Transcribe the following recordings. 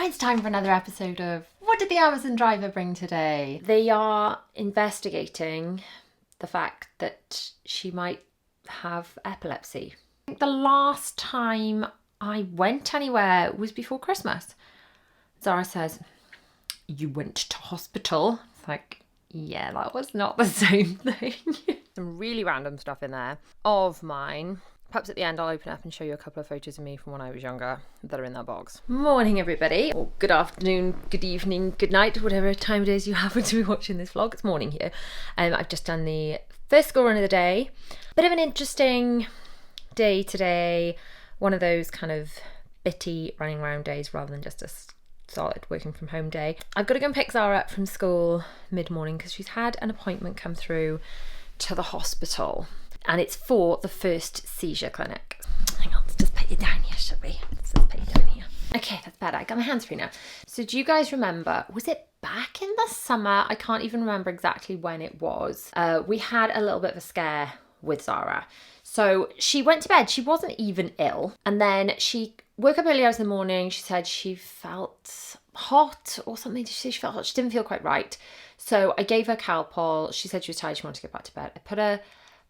It's time for another episode of What Did the Amazon Driver Bring Today? They are investigating the fact that she might have epilepsy. I think the last time I went anywhere was before Christmas. Zara says, "You went to hospital?" It's like, yeah, that was not the same thing. Some really random stuff in there of mine. Perhaps at the end I'll open up and show you a couple of photos of me from when I was younger that are in that box. Morning everybody, or good afternoon, good evening, good night, whatever time it is you happen to be watching this vlog. It's morning here. I've just done the first school run of the day. Bit of an interesting day today. One of those kind of bitty running around days rather than just a solid working from home day. I've got to go and pick Zara up from school mid-morning because she's had an appointment come through to the hospital. And it's for the first seizure clinic. Hang on, let's just put you down here, shall we? Let's just put you down here. Okay, that's better. I got my hands free now. So do you guys remember, was it back in the summer? I can't even remember exactly when it was. We had a little bit of a scare with Zara. So she went to bed. She wasn't even ill. And then she woke up early hours in the morning. She said she felt hot or something. She felt hot. She didn't feel quite right. So I gave her Calpol. She said she was tired. She wanted to go back to bed. I put her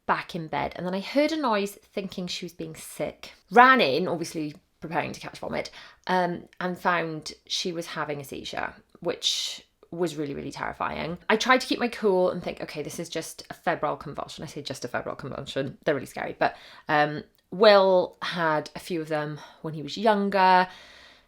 back in bed, and then I heard a noise thinking she was being sick. Ran in, obviously preparing to catch vomit, and found she was having a seizure, which was really, really terrifying. I tried to keep my cool and think, okay, this is just a febrile convulsion. I say just a febrile convulsion. They're really scary, but Will had a few of them when he was younger,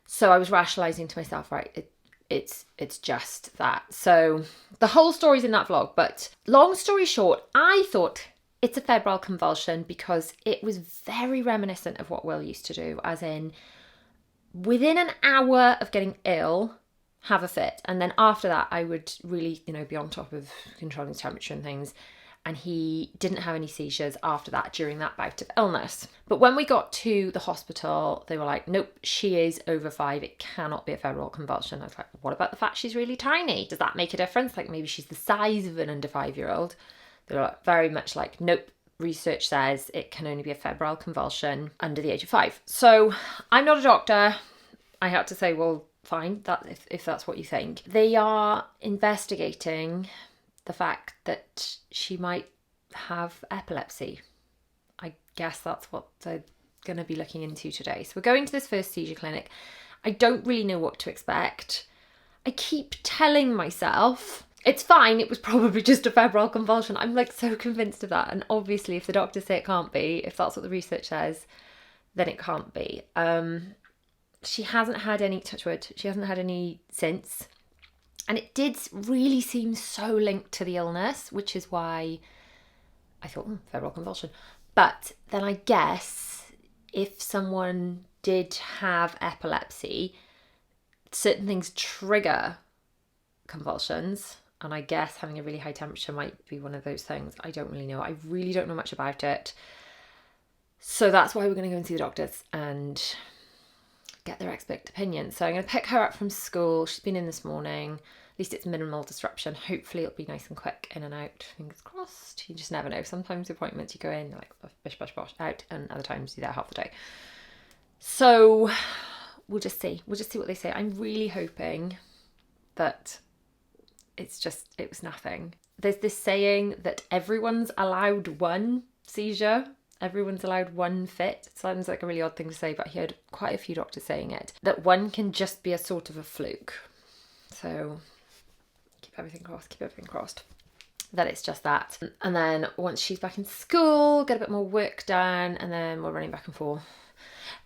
so I was rationalizing to myself, right, it's just that. So the whole story's in that vlog, but long story short, I thought it's a febrile convulsion because it was very reminiscent of what Will used to do, as in within an hour of getting ill, have a fit. And then after that, I would really, be on top of controlling his temperature and things. And he didn't have any seizures after that during that bout of illness. But when we got to the hospital, they were like, nope, she is over 5. It cannot be a febrile convulsion. I was like, what about the fact she's really tiny? Does that make a difference? Like maybe she's the size of an under 5-year-old. They're very much like, nope, research says it can only be a febrile convulsion under the age of 5. So I'm not a doctor. I had to say, well, fine, that if that's what you think. They are investigating the fact that she might have epilepsy. I guess that's what they're going to be looking into today. So we're going to this first seizure clinic. I don't really know what to expect. I keep telling myself, it's fine, it was probably just a febrile convulsion. I'm like so convinced of that. And obviously if the doctors say it can't be, if that's what the research says, then it can't be. She hasn't had any, touch wood, she hasn't had any since. And it did really seem so linked to the illness, which is why I thought, febrile convulsion. But then I guess if someone did have epilepsy, certain things trigger convulsions. And I guess having a really high temperature might be one of those things. I don't really know. I really don't know much about it. So that's why we're going to go and see the doctors and get their expert opinion. So I'm going to pick her up from school. She's been in this morning. At least it's minimal disruption. Hopefully it'll be nice and quick, in and out. Fingers crossed. You just never know. Sometimes appointments you go in, you're like bish, bash, bosh, out. And other times you're there half the day. So we'll just see. We'll just see what they say. I'm really hoping that it was nothing. There's this saying that everyone's allowed one seizure, everyone's allowed one fit. It sounds like a really odd thing to say, but I heard quite a few doctors saying it, that one can just be a sort of a fluke. So keep everything crossed that it's just that. And then once she's back in school, get a bit more work done, and then we're running back and forth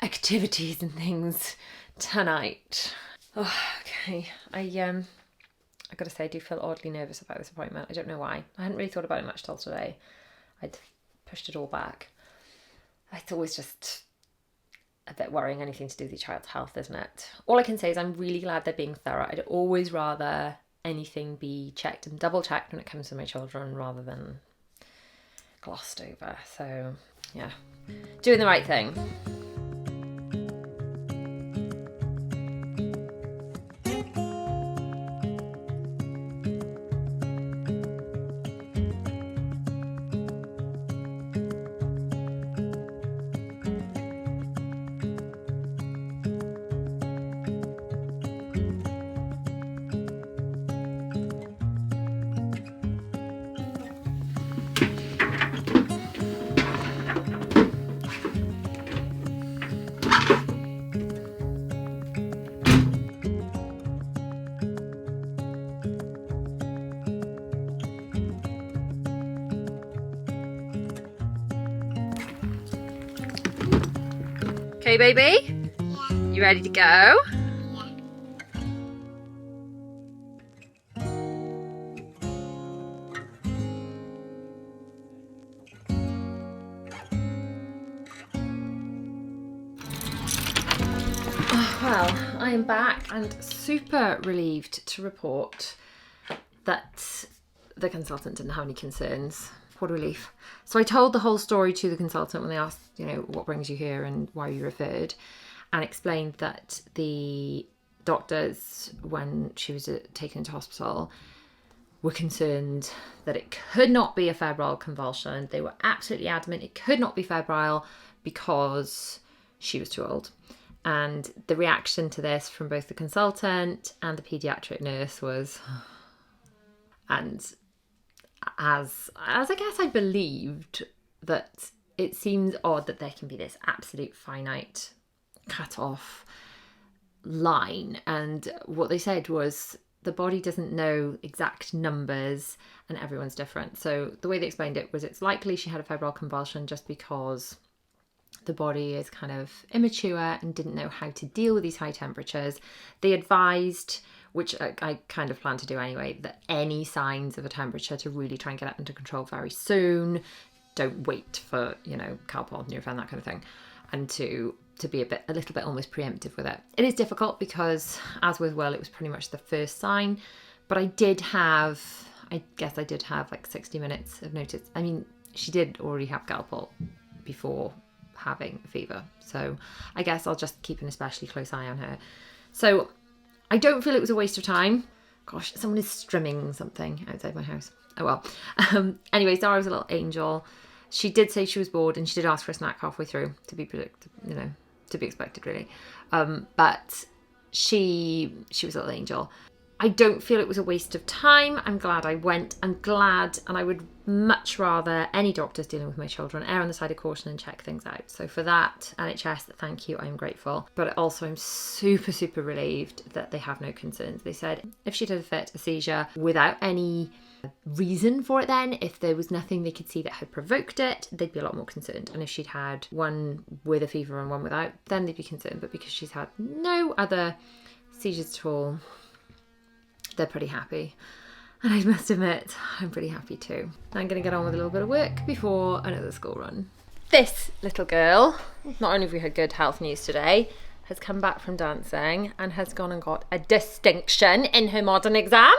activities and things tonight. Oh, okay. I gotta say, I do feel oddly nervous about this appointment. I don't know why. I hadn't really thought about it much till today. I'd pushed it all back. It's always just a bit worrying, anything to do with your child's health, isn't it? All I can say is I'm really glad they're being thorough. I'd always rather anything be checked and double checked when it comes to my children rather than glossed over. So yeah, doing the right thing. Okay, baby? Yeah. You ready to go? Yeah. Well, I am back and super relieved to report that the consultant didn't have any concerns. What a relief. So I told the whole story to the consultant when they asked, what brings you here and why you referred, and explained that the doctors, when she was taken into hospital, were concerned that it could not be a febrile convulsion. They were absolutely adamant it could not be febrile because she was too old. And the reaction to this from both the consultant and the paediatric nurse was, and as I guess I believed, that it seems odd that there can be this absolute finite cut-off line. And what they said was the body doesn't know exact numbers and everyone's different. So the way they explained it was it's likely she had a febrile convulsion just because the body is kind of immature and didn't know how to deal with these high temperatures. They advised, which I kind of plan to do anyway, that any signs of a temperature to really try and get it under control very soon. Don't wait for, Calpol, Nurofen, that kind of thing. And to be a little bit almost preemptive with it. It is difficult because, as with Will, it was pretty much the first sign. But I did have like 60 minutes of notice. I mean, she did already have Calpol before having a fever, so I guess I'll just keep an especially close eye on her. So I don't feel it was a waste of time. Gosh, someone is strumming something outside my house. Oh well. Anyway, Zara was a little angel. She did say she was bored and she did ask for a snack halfway through, to be expected really. But she was a little angel. I don't feel it was a waste of time. I'm glad I went. I'm glad, and I would much rather any doctors dealing with my children err on the side of caution and check things out. So for that, NHS, thank you, I'm grateful. But also I'm super, super relieved that they have no concerns. They said if she'd had a fit, a seizure, without any reason for it then, if there was nothing they could see that had provoked it, they'd be a lot more concerned. And if she'd had one with a fever and one without, then they'd be concerned. But because she's had no other seizures at all, they're pretty happy. And I must admit, I'm pretty happy too. I'm going to get on with a little bit of work before another school run. This little girl, not only have we had good health news today, has come back from dancing and has gone and got a distinction in her modern exam.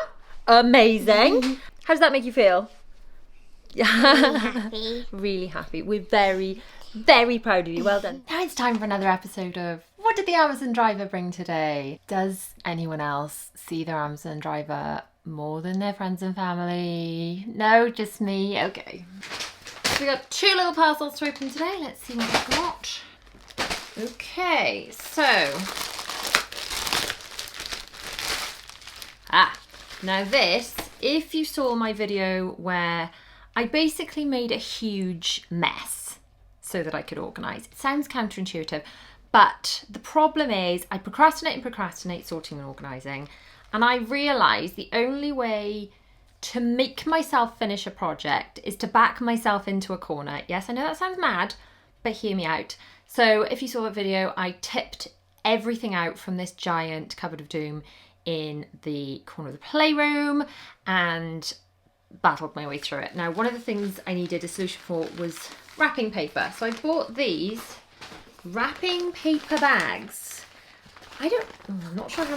Amazing. How does that make you feel? Really happy. Really happy. We're very, very proud of you. Well done. Now it's time for another episode of What Did the Amazon Driver Bring Today? Does anyone else see their Amazon driver more than their friends and family? No, just me? Okay. So we got 2 little parcels to open today. Let's see what we've got. Okay, so... now this, if you saw my video where I basically made a huge mess so that I could organise. It sounds counterintuitive, but the problem is I procrastinate sorting and organising, and I realised the only way to make myself finish a project is to back myself into a corner. Yes, I know that sounds mad, but hear me out. So if you saw that video, I tipped everything out from this giant cupboard of doom in the corner of the playroom and battled my way through it. Now, one of the things I needed a solution for was wrapping paper. So I bought these wrapping paper bags. I'm not sure how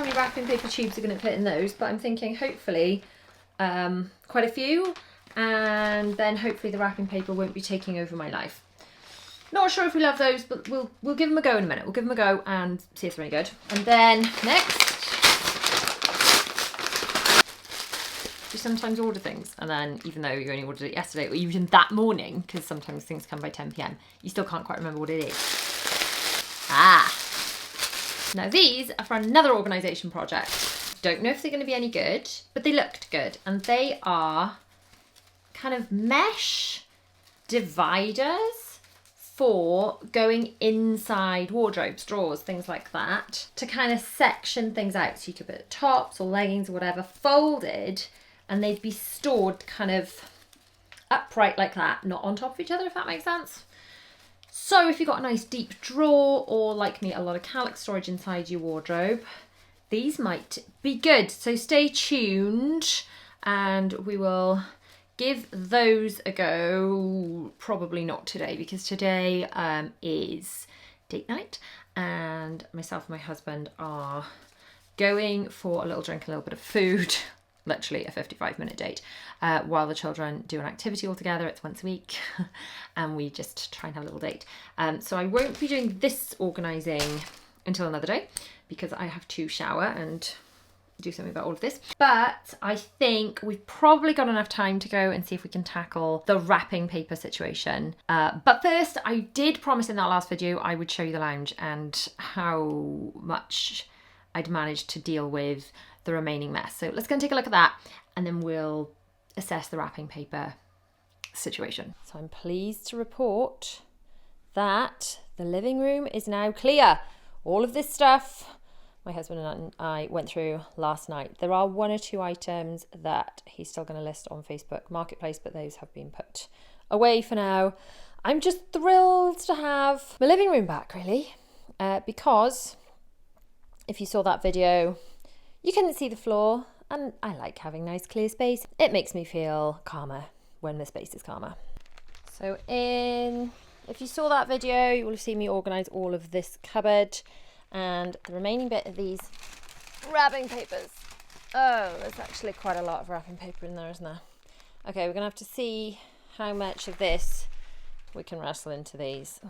many wrapping paper tubes are going to fit in those, but I'm thinking hopefully quite a few, and then hopefully the wrapping paper won't be taking over my life. Not sure if we love those, but we'll give them a go in a minute. We'll give them a go and see if they're any good. And then next, you sometimes order things, and then even though you only ordered it yesterday or even that morning, because sometimes things come by 10 p.m, you still can't quite remember what it is. Now these are for another organisation project. Don't know if they're going to be any good, but they looked good, and they are kind of mesh dividers for going inside wardrobes, drawers, things like that, to kind of section things out. So you could put tops or leggings or whatever folded, and they'd be stored kind of upright like that, not on top of each other, if that makes sense. So if you've got a nice deep drawer or, like me, a lot of calyx storage inside your wardrobe, these might be good. So stay tuned and we will give those a go. Probably not today because today is date night and myself and my husband are going for a little drink, a little bit of food, literally a 55-minute date, while the children do an activity all together. It's once a week and we just try and have a little date. So I won't be doing this organising until another day because I have to shower and do something about all of this. But I think we've probably got enough time to go and see if we can tackle the wrapping paper situation. But first, I did promise in that last video I would show you the lounge and how much I'd managed to deal with the remaining mess. So let's go and take a look at that and then we'll assess the wrapping paper situation. So I'm pleased to report that the living room is now clear. All of this stuff my husband and I went through last night. There are 1 or 2 items that he's still going to list on Facebook Marketplace, but those have been put away for now. I'm just thrilled to have my living room back, really, because if you saw that video, you couldn't see the floor, and I like having nice clear space. It makes me feel calmer when the space is calmer. So if you saw that video, you will have seen me organise all of this cupboard and the remaining bit of these wrapping papers. Oh, there's actually quite a lot of wrapping paper in there, isn't there? Okay, we're gonna have to see how much of this we can wrestle into these.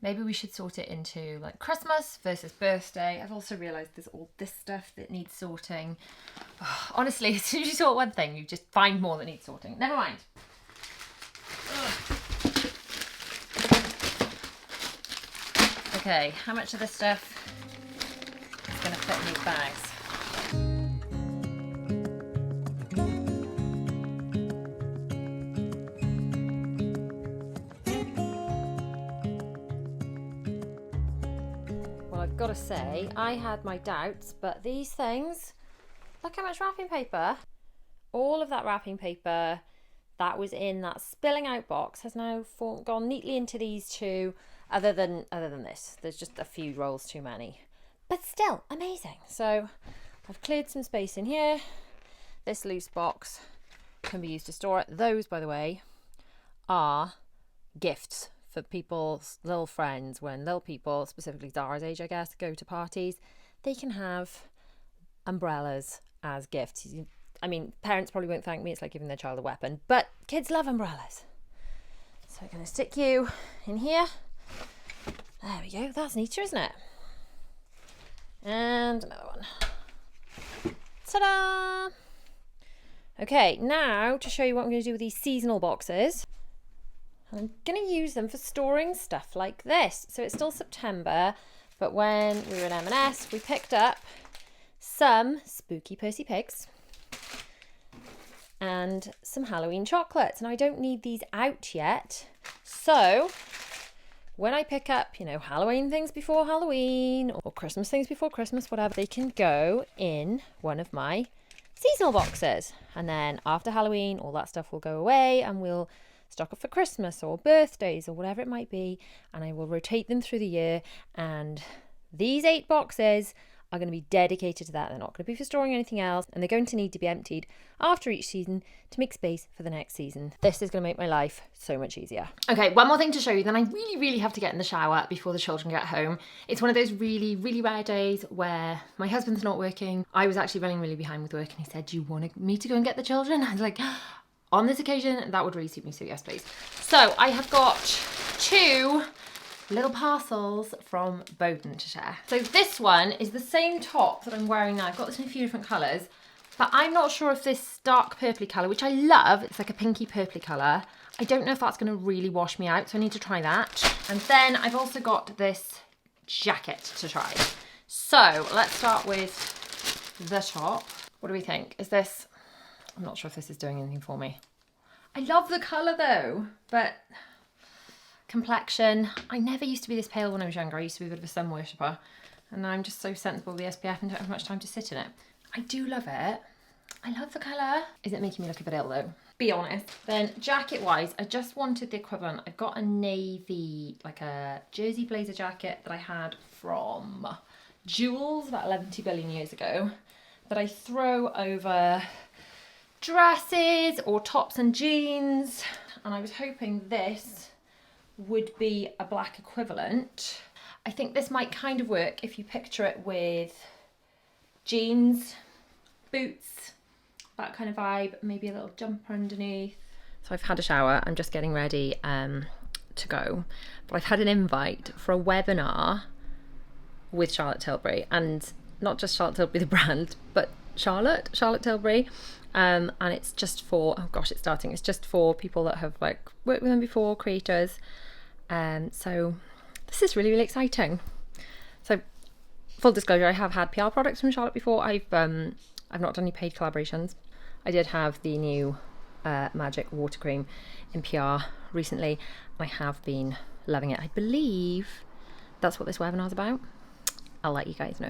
Maybe we should sort it into like Christmas versus birthday. I've also realised there's all this stuff that needs sorting. Oh, honestly, as soon as you sort one thing, you just find more that needs sorting. Never mind. Ugh. Okay, how much of this stuff is going to fit in these bags? Well, I've got to say, I had my doubts, but these things, look how much wrapping paper. All of that wrapping paper that was in that spilling out box has now gone neatly into these two. Other than this, there's just a few rolls too many, but still amazing. So I've cleared some space in here. This loose box can be used to store it. Those, by the way, are gifts for people's little friends. When little people, specifically Zara's age, I guess, go to parties, they can have umbrellas as gifts. I mean, parents probably won't thank me. It's like giving their child a weapon, but kids love umbrellas. So I'm going to stick you in here. There we go, that's neater, isn't it? And another one. Ta-da! Okay, now to show you what I'm going to do with these seasonal boxes. I'm going to use them for storing stuff like this. So it's still September, but when we were in M&S, we picked up some spooky Percy Pigs and some Halloween chocolates. And I don't need these out yet. So when I pick up, you know, Halloween things before Halloween or Christmas things before Christmas, whatever, they can go in one of my seasonal boxes. And then after Halloween, all that stuff will go away and we'll stock up for Christmas or birthdays or whatever it might be. And I will rotate them through the year. And these 8 boxes are going to be dedicated to that. They're not going to be for storing anything else, and they're going to need to be emptied after each season to make space for the next season. This is going to make my life so much easier. Okay, one more thing to show you, then I really have to get in the shower before the children get home. It's one of those really rare days where my husband's not working. I was actually running really behind with work and he said, do you want me to go and get the children? I was like, on this occasion, that would really suit me, so yes, please. So I have got 2 little parcels from Boden to share. So this one is the same top that I'm wearing now. I've got this in a few different colours, but I'm not sure if this dark purpley colour, which I love, it's like a pinky purpley colour, I don't know if that's going to really wash me out, so I need to try that. And then I've also got this jacket to try. So let's start with the top. What do we think? Is this, I'm not sure if this is doing anything for me. I love the colour though, but complexion. I never used to be this pale when I was younger. I used to be a bit of a sun worshipper, and now I'm just so sensible with the SPF and don't have much time to sit in it. I do love it, I love the colour. Is it making me look a bit ill though? Be honest. Then jacket wise, I just wanted the equivalent. I've got a navy, like a jersey blazer jacket that I had from Jewels about 11 billion years ago that I throw over dresses or tops and jeans. And I was hoping this would be a black equivalent. I think this might kind of work if you picture it with jeans, boots, that kind of vibe, maybe a little jumper underneath. So I've had a shower, I'm just getting ready to go. But I've had an invite for a webinar with Charlotte Tilbury, and not just Charlotte Tilbury the brand, but Charlotte Tilbury. And it's just for, oh gosh, it's starting. It's just for people that have like worked with them before, creators. So this is really, really exciting. So full disclosure, I have had PR products from Charlotte before. I've not done any paid collaborations. I did have the new Magic water cream in PR recently. I have been loving it. I believe that's what this webinar's about. I'll let you guys know.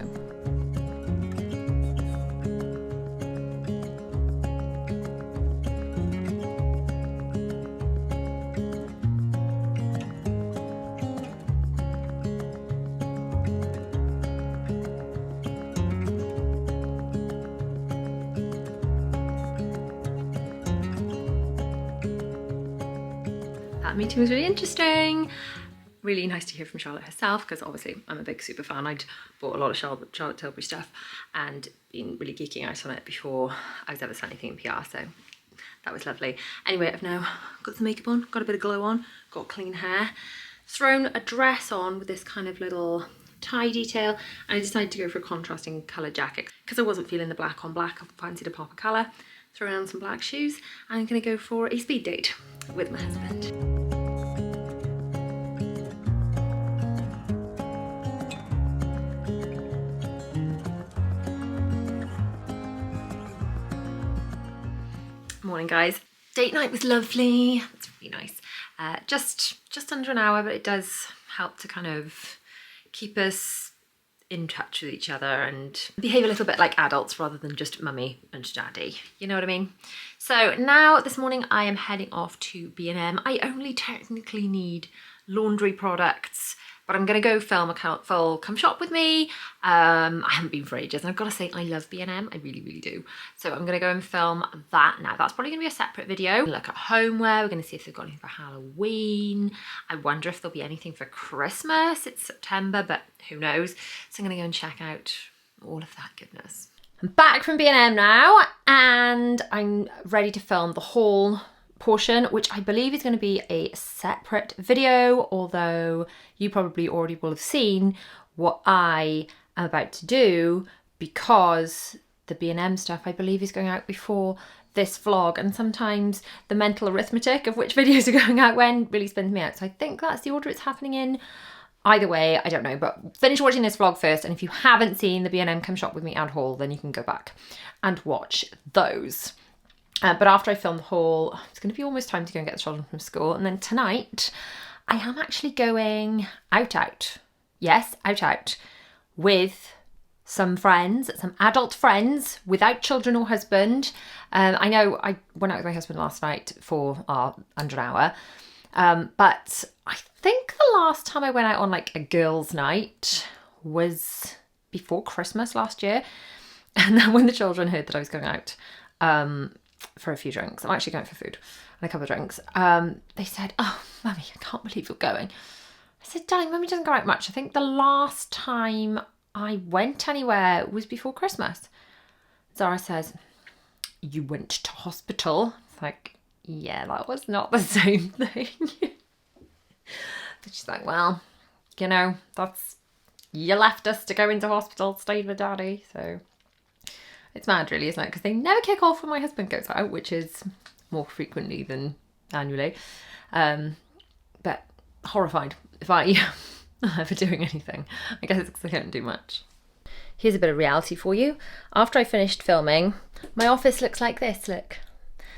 That meeting was really interesting. Really nice to hear from Charlotte herself, because obviously I'm a big super fan. I'd bought a lot of Charlotte Tilbury stuff and been really geeking out on it before I was ever sent anything in PR, so that was lovely. Anyway, I've now got some makeup on, got a bit of glow on, got clean hair, thrown a dress on with this kind of little tie detail, and I decided to go for a contrasting colour jacket because I wasn't feeling the black on black. I fancied a pop of colour, thrown on some black shoes, and I'm going to go for a speed date with my husband. Morning guys. Date night was lovely. It's really nice. Just under an hour, but it does help to kind of keep us in touch with each other and behave a little bit like adults rather than just mummy and daddy. You know what I mean? So now this morning I am heading off to B&M. I only technically need laundry products, but I'm gonna go film a full come shop with me. I haven't been for ages, and I've got to say I love B&M, I really, really do. So I'm gonna go and film that now. That's probably gonna be a separate video. Look at homeware, we're gonna see if they've got anything for Halloween. I wonder if there'll be anything for Christmas. It's September, but who knows? So I'm gonna go and check out all of that goodness. I'm back from B&M now, and I'm ready to film the haul portion, which I believe is going to be a separate video, although you probably already will have seen what I am about to do, because the B&M stuff I believe is going out before this vlog, and sometimes the mental arithmetic of which videos are going out when really spins me out. So I think that's the order it's happening in. Either way, I don't know, but finish watching this vlog first, and if you haven't seen the B&M Come Shop With Me and haul, then you can go back and watch those. But after I film the haul, it's going to be almost time to go and get the children from school. And then tonight, I am actually going out. Yes, out with some friends, some adult friends without children or husband. I know I went out with my husband last night for under an hour. But I think the last time I went out on like a girls' night was before Christmas last year. And then when the children heard that I was going out, for a few drinks. I'm actually going for food and a couple of drinks. They said, "Oh, Mummy, I can't believe you're going." I said, "Darling, Mummy doesn't go out much. I think the last time I went anywhere was before Christmas." Zara says, "You went to hospital." It's like, yeah, that was not the same thing. But she's like, "Well, you know, you left us to go into hospital, stayed with Daddy, so." It's mad really, isn't it? Because they never kick off when my husband goes out, which is more frequently than annually. But horrified if I am ever doing anything. I guess it's because I don't do much. Here's a bit of reality for you. After I finished filming, my office looks like this, look.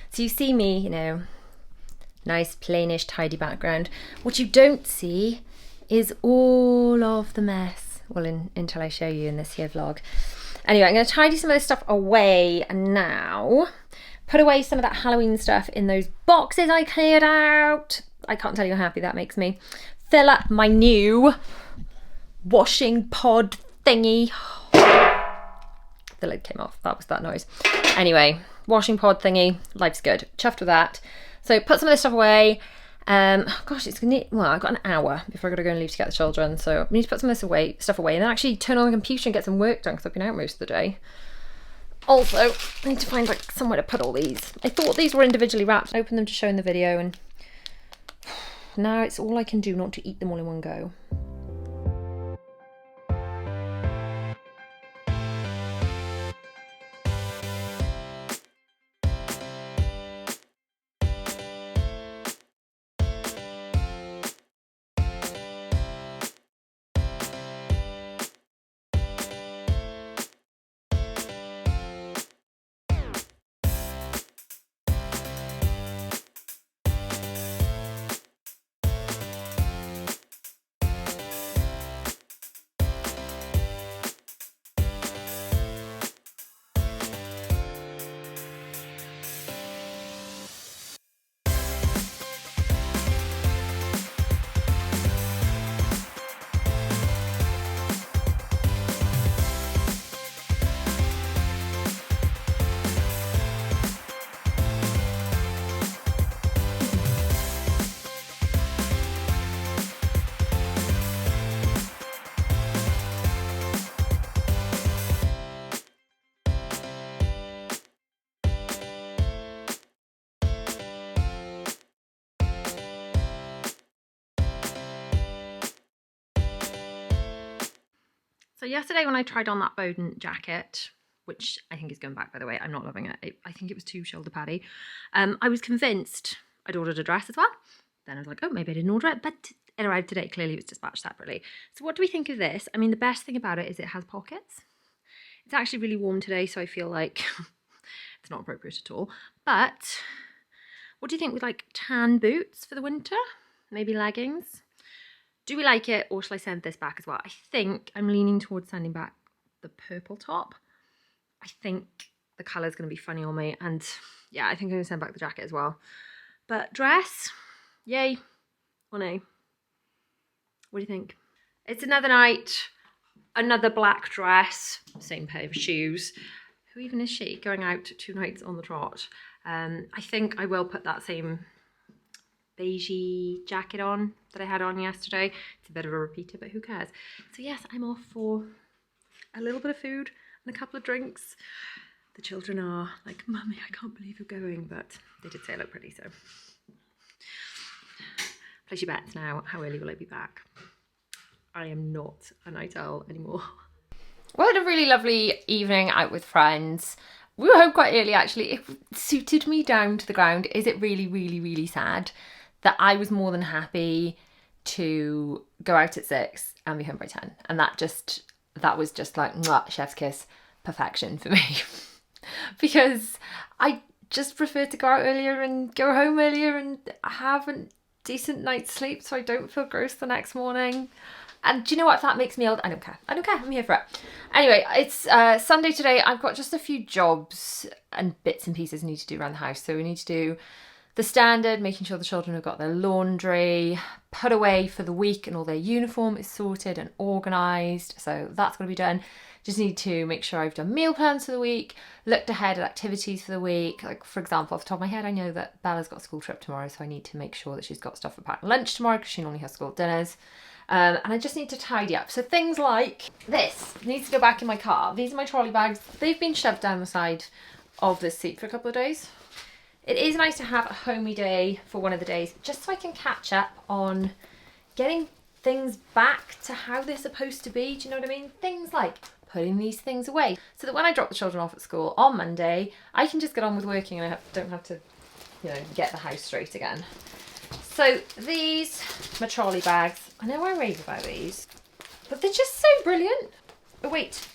So you see me, you know, nice, plainish, tidy background. What you don't see is all of the mess. Well, until I show you in this here vlog. Anyway, I'm going to tidy some of this stuff away now. Put away some of that Halloween stuff in those boxes I cleared out. I can't tell you how happy that makes me. Fill up my new washing pod thingy. The lid came off. That was that noise. Anyway, washing pod thingy. Life's good. Chuffed with that. So put some of this stuff away. Gosh, it's gonna need, well, I've got an hour before I've got to go and leave to get the children. So I need to put some of this stuff away, and then actually turn on the computer and get some work done because I've been out most of the day. Also, I need to find like somewhere to put all these. I thought these were individually wrapped. I opened them to show in the video, and now it's all I can do not to eat them all in one go. So yesterday when I tried on that Boden jacket, which I think is going back, by the way, I'm not loving it. I think it was too shoulder paddy. I was convinced I'd ordered a dress as well. Then I was like, oh, maybe I didn't order it, but it arrived today. Clearly it was dispatched separately. So what do we think of this? I mean, the best thing about it is it has pockets. It's actually really warm today, so I feel like it's not appropriate at all. But what do you think with like tan boots for the winter? Maybe leggings? Do we like it, or shall I send this back as well? I think I'm leaning towards sending back the purple top. I think the colour's going to be funny on me, and yeah, I think I'm going to send back the jacket as well. But dress, yay or nay? What do you think? It's another night, another black dress, same pair of shoes. Who even is she? Going out 2 nights on the trot. I think I will put that same beigey jacket on that I had on yesterday. It's a bit of a repeater, but who cares? So yes, I'm off for a little bit of food and a couple of drinks. The children are like, Mummy, I can't believe you're going, but they did say I look pretty, so. Place your bets now. How early will I be back? I am not a night owl anymore. Well, I had a really lovely evening out with friends. We were home quite early, actually. It suited me down to the ground. Is it really, really, really sad that I was more than happy to go out at 6 and be home by 10? And that was just like, mwah, chef's kiss, perfection for me. Because I just prefer to go out earlier and go home earlier and have a decent night's sleep so I don't feel gross the next morning. And do you know what? If that makes me old, I don't care. I don't care. I'm here for it. Anyway, it's Sunday today. I've got just a few jobs and bits and pieces I need to do around the house. So we need to do the standard, making sure the children have got their laundry put away for the week and all their uniform is sorted and organised. So that's going to be done. Just need to make sure I've done meal plans for the week, looked ahead at activities for the week. Like, for example, off the top of my head, I know that Bella's got a school trip tomorrow, so I need to make sure that she's got stuff for packed lunch tomorrow because she normally has school dinners. And I just need to tidy up. So things like this needs to go back in my car. These are my trolley bags. They've been shoved down the side of this seat for a couple of days. It is nice to have a homey day for one of the days, just so I can catch up on getting things back to how they're supposed to be. Do you know what I mean? Things like putting these things away, so that when I drop the children off at school on Monday, I can just get on with working and I don't have to, get the house straight again. So these, my trolley bags. I know I rave about these, but they're just so brilliant. Oh wait,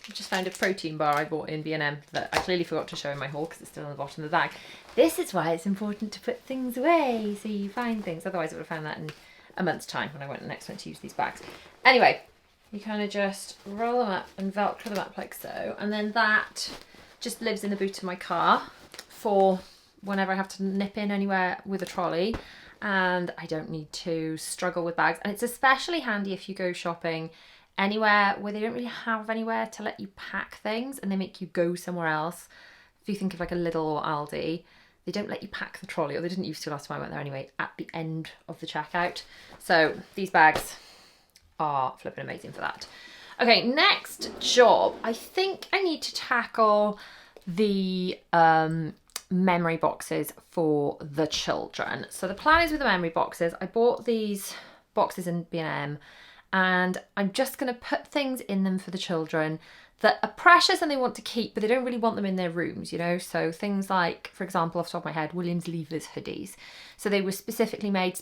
I just found a protein bar I bought in B&M that I clearly forgot to show in my haul because it's still on the bottom of the bag. This is why it's important to put things away so you find things. Otherwise I would have found that in a month's time when I next went to use these bags. Anyway, you kind of just roll them up and Velcro them up like so. And then that just lives in the boot of my car for whenever I have to nip in anywhere with a trolley. And I don't need to struggle with bags. And it's especially handy if you go shopping anywhere where they don't really have anywhere to let you pack things and they make you go somewhere else. If you think of like a Lidl or Aldi, they don't let you pack the trolley, or they didn't used to last time I went there anyway, at the end of the checkout. So these bags are flipping amazing for that. Okay, next job. I think I need to tackle the memory boxes for the children. So the plan is with the memory boxes, I bought these boxes in B&M and I'm just going to put things in them for the children that are precious and they want to keep, but they don't really want them in their rooms, you know? So things like, for example, off the top of my head, William's Leavers hoodies. So they were specifically made,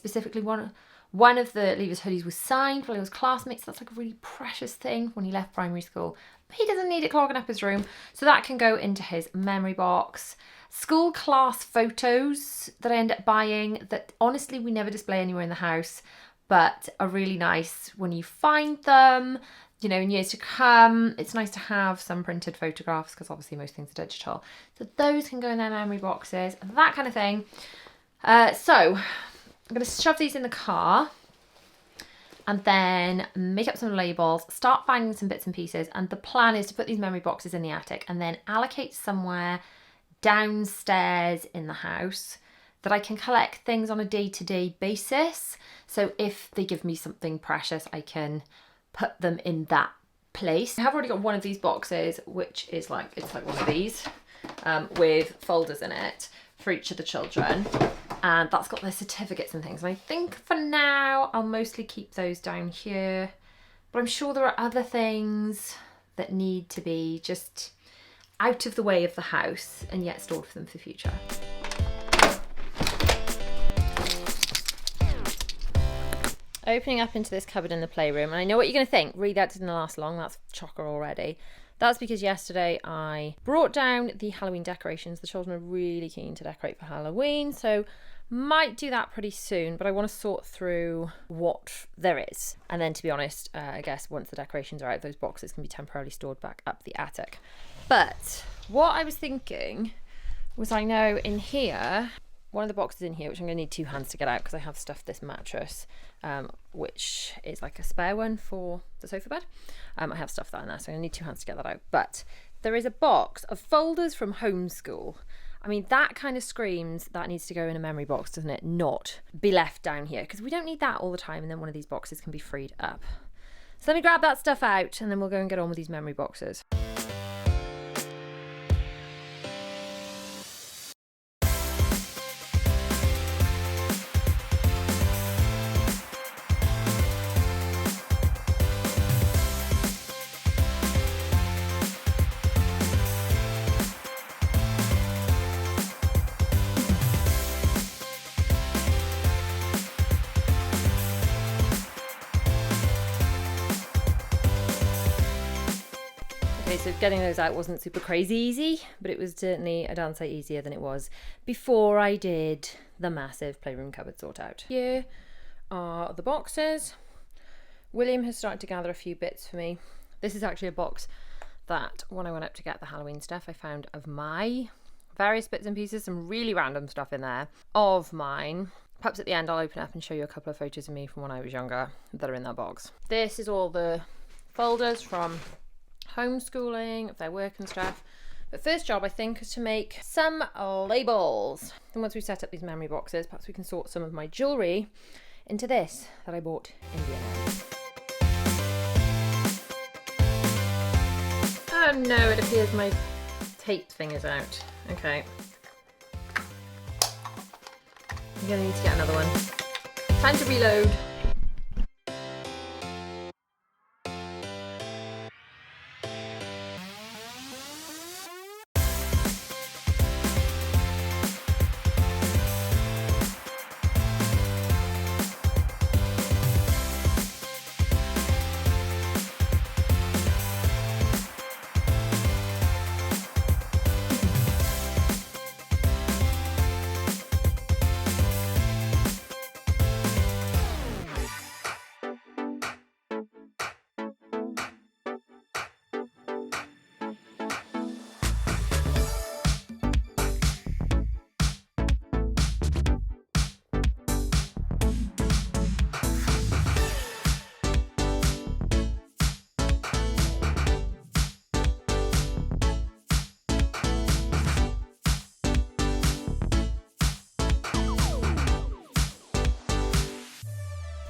one of the Leavers hoodies was signed while he was classmates. So that's like a really precious thing when he left primary school. But he doesn't need it clogging up his room. So that can go into his memory box. School class photos that I end up buying that honestly we never display anywhere in the house, but are really nice when you find them, you know, in years to come. It's nice to have some printed photographs because obviously most things are digital. So those can go in their memory boxes, that kind of thing. So I'm going to shove these in the car and then make up some labels, start finding some bits and pieces. And the plan is to put these memory boxes in the attic and then allocate somewhere downstairs in the house that I can collect things on a day-to-day basis. So if they give me something precious, I can put them in that place. I have already got one of these boxes, which is like, it's like one of these with folders in it for each of the children. And that's got their certificates and things. And I think for now, I'll mostly keep those down here. But I'm sure there are other things that need to be just out of the way of the house and yet stored for them for the future. Opening up into this cupboard in the playroom, and I know what you're going to think, really that didn't last long, that's chocker already. That's because yesterday I brought down the Halloween decorations. The children are really keen to decorate for Halloween, so might do that pretty soon, but I want to sort through what there is. And then to be honest, I guess once the decorations are out, those boxes can be temporarily stored back up the attic. But what I was thinking was, I know in here, one of the boxes in here, which I'm going to need two hands to get out because I have stuffed this mattress, which is like a spare one for the sofa bed. I have stuffed that in there, so I'm going to need two hands to get that out. But there is a box of folders from homeschool. I mean, that kind of screams that needs to go in a memory box, doesn't it? Not be left down here, because we don't need that all the time, and then one of these boxes can be freed up. So let me grab that stuff out and then we'll go and get on with these memory boxes. Okay, so getting those out wasn't super crazy easy, but it was certainly a darn sight easier than it was before I did the massive playroom cupboard sort out. Here are the boxes. William has started to gather a few bits for me. This is actually a box that when I went up to get the Halloween stuff, I found of my various bits and pieces, some really random stuff in there of mine. Perhaps at the end I'll open up and show you a couple of photos of me from when I was younger that are in that box. This is all the folders from homeschooling, of their work and stuff. But first job, I think, is to make some labels. And once we set up these memory boxes, perhaps we can sort some of my jewellery into this that I bought in Vienna. Oh no, it appears my tape thing is out. Okay. I'm gonna need to get another one. Time to reload.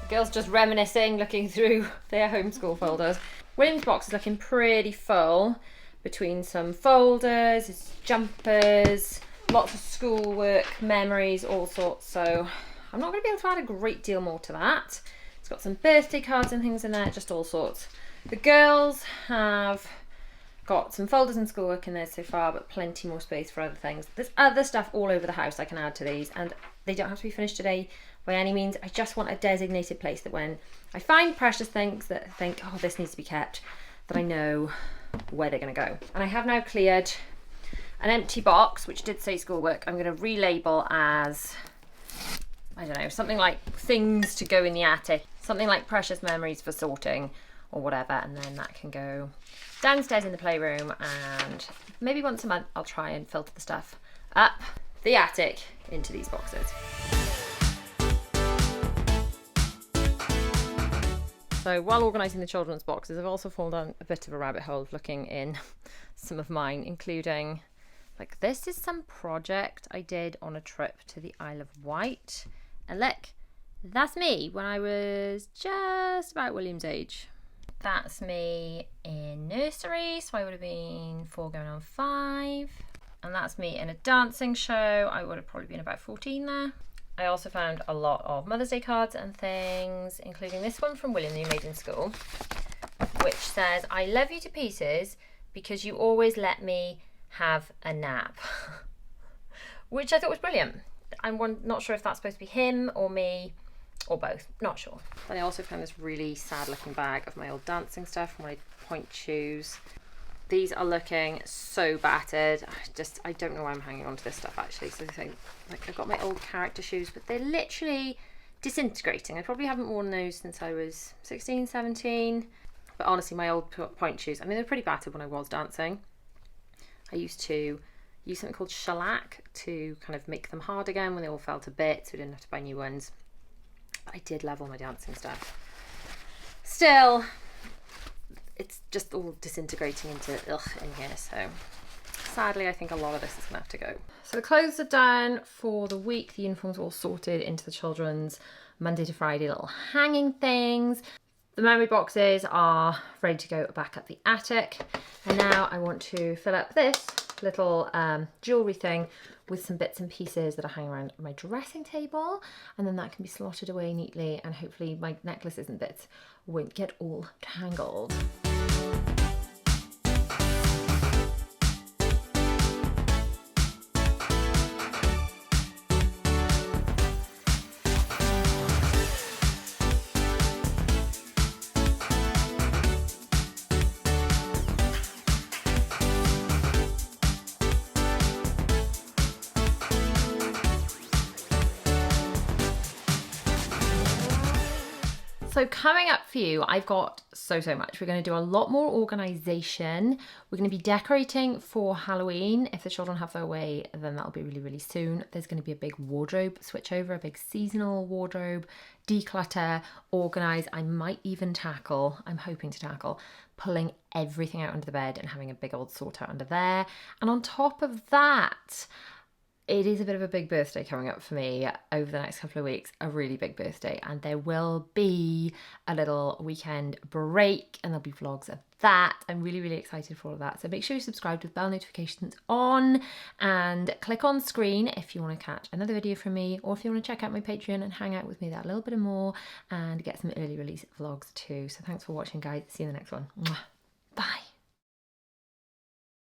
Girls just reminiscing, looking through their homeschool folders. William's box is looking pretty full between some folders, his jumpers, lots of schoolwork, memories, all sorts. So I'm not going to be able to add a great deal more to that. It's got some birthday cards and things in there, just all sorts. The girls have got some folders and schoolwork in there so far, but plenty more space for other things. There's other stuff all over the house I can add to these, and they don't have to be finished today by any means. I just want a designated place that when I find precious things that I think, oh, this needs to be kept, that I know where they're going to go. And I have now cleared an empty box, which did say schoolwork. I'm going to relabel as, I don't know, something like things to go in the attic, something like precious memories for sorting or whatever, and then that can go downstairs in the playroom, and maybe once a month I'll try and filter the stuff up the attic into these boxes. So while organising the children's boxes, I've also fallen down a bit of a rabbit hole of looking in some of mine, including, like, this is some project I did on a trip to the Isle of Wight. And look, that's me when I was just about William's age. That's me in nursery, so I would have been 4 going on 5. And that's me in a dancing show. I would have probably been about 14 there. I also found a lot of Mother's Day cards and things, including this one from William that he made in school, which says, "I love you to pieces because you always let me have a nap," which I thought was brilliant. I'm not sure if that's supposed to be him or me, or both, not sure. Then I also found this really sad looking bag of my old dancing stuff from my point shoes. These are looking so battered. I don't know why I'm hanging on to this stuff actually. So I think, like, I've got my old character shoes, but they're literally disintegrating. I probably haven't worn those since I was 16, 17. But honestly, my old point shoes, I mean, they're pretty battered when I was dancing. I used to use something called shellac to kind of make them hard again when they all fell to bits, so we didn't have to buy new ones. I did love all my dancing stuff. Still, it's just all disintegrating into in here, so sadly I think a lot of this is gonna have to go. So the clothes are done for the week. The uniforms are all sorted into the children's Monday to Friday little hanging things. The memory boxes are ready to go back up the attic, and now I want to fill up this little jewellery thing with some bits and pieces that are hanging around my dressing table, and then that can be slotted away neatly, and hopefully my necklaces and bits won't get all tangled. So coming up for you, I've got so much. We're going to do a lot more organisation. We're going to be decorating for Halloween. If the children have their way, then that'll be really soon. There's going to be a big wardrobe switch over, a big seasonal wardrobe, declutter, organise. I might even tackle, I'm hoping to tackle, pulling everything out under the bed and having a big old sort out under there. And on top of that, it is a bit of a big birthday coming up for me over the next couple of weeks, a really big birthday, and there will be a little weekend break and there'll be vlogs of that. I'm really excited for all of that. So make sure you subscribe with bell notifications on and click on screen if you want to catch another video from me, or if you want to check out my Patreon and hang out with me that little bit more and get some early release vlogs too. So thanks for watching, guys. See you in the next one. Mwah.